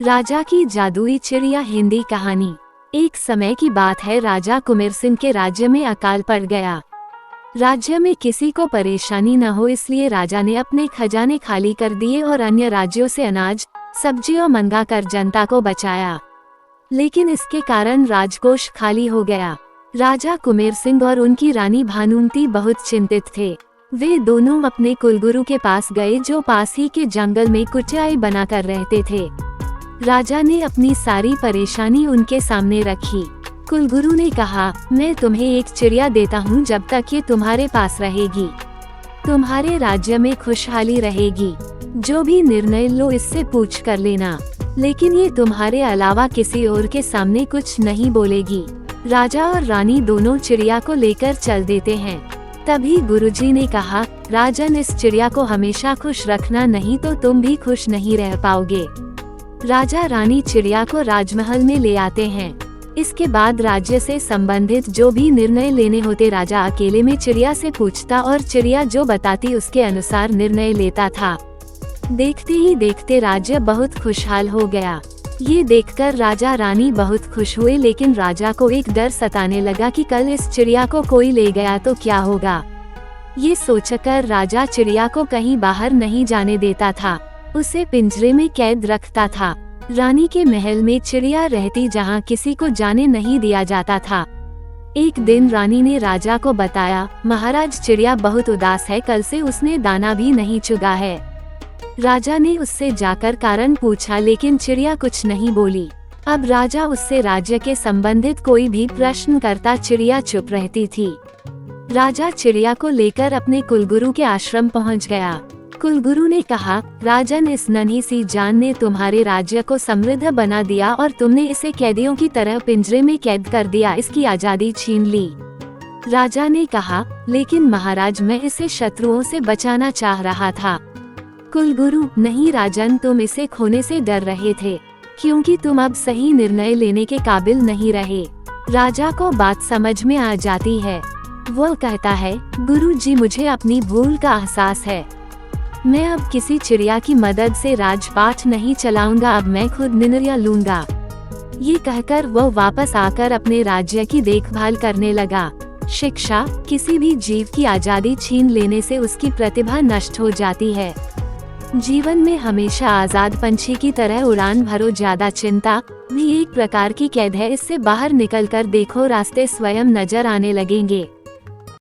राजा की जादुई चिड़िया हिंदी कहानी। एक समय की बात है, राजा कुमेर सिंह के राज्य में अकाल पड़ गया। राज्य में किसी को परेशानी न हो इसलिए राजा ने अपने खजाने खाली कर दिए और अन्य राज्यों से अनाज सब्जियां मंगा कर जनता को बचाया। लेकिन इसके कारण राजकोष खाली हो गया। राजा कुमेर सिंह और उनकी रानी भानुमती बहुत चिंतित थे। वे दोनों अपने कुलगुरु के पास गए जो पास ही के जंगल में कुटिया बनाकर रहते थे। राजा ने अपनी सारी परेशानी उनके सामने रखी। कुलगुरु ने कहा, मैं तुम्हें एक चिड़िया देता हूँ, जब तक ये तुम्हारे पास रहेगी तुम्हारे राज्य में खुशहाली रहेगी। जो भी निर्णय लो इससे पूछ कर लेना, लेकिन ये तुम्हारे अलावा किसी और के सामने कुछ नहीं बोलेगी। राजा और रानी दोनों चिड़िया को लेकर चल देते हैं। तभी गुरुजी ने कहा, राजन, इस चिड़िया को हमेशा खुश रखना, नहीं तो तुम भी खुश नहीं रह पाओगे। राजा रानी चिड़िया को राजमहल में ले आते हैं। इसके बाद राज्य से संबंधित जो भी निर्णय लेने होते राजा अकेले में चिड़िया से पूछता और चिड़िया जो बताती उसके अनुसार निर्णय लेता था। देखते ही देखते राज्य बहुत खुशहाल हो गया। ये देखकर राजा रानी बहुत खुश हुए, लेकिन राजा को एक डर सताने लगा कि कल इस चिड़िया को कोई ले गया तो क्या होगा। ये सोचकर राजा चिड़िया को कहीं बाहर नहीं जाने देता था, उसे पिंजरे में कैद रखता था। रानी के महल में चिड़िया रहती जहाँ किसी को जाने नहीं दिया जाता था। एक दिन रानी ने राजा को बताया, महाराज, चिड़िया बहुत उदास है, कल से उसने दाना भी नहीं चुगा है। राजा ने उससे जाकर कारण पूछा, लेकिन चिड़िया कुछ नहीं बोली। अब राजा उससे राज्य के संबंधित कोई भी प्रश्न करता, चिड़िया चुप रहती थी। राजा चिड़िया को लेकर अपने कुलगुरु के आश्रम पहुंच गया। कुलगुरु ने कहा, राजन, इस नन्ही सी जान ने तुम्हारे राज्य को समृद्ध बना दिया और तुमने इसे कैदियों की तरह पिंजरे में कैद कर दिया, इसकी आजादी छीन ली। राजा ने कहा, लेकिन महाराज, मैं इसे शत्रुओं से बचाना चाह रहा था। कुलगुरु, नहीं राजन, तुम इसे खोने से डर रहे थे, क्योंकि तुम अब सही निर्णय लेने के काबिल नहीं रहे। राजा को बात समझ में आ जाती है। वो कहता है, गुरु जी, मुझे अपनी भूल का एहसास है। मैं अब किसी चिड़िया की मदद से राजपाट नहीं चलाऊंगा, अब मैं खुद निर्णय लूंगा। ये कहकर वो वापस आकर अपने राज्य की देखभाल करने लगा। शिक्षा, किसी भी जीव की आजादी छीन लेने से उसकी प्रतिभा नष्ट हो जाती है। जीवन में हमेशा आजाद पंछी की तरह उड़ान भरो, ज्यादा चिंता भी एक प्रकार की कैद है। इससे बाहर निकलकर देखो, रास्ते स्वयं नजर आने लगेंगे।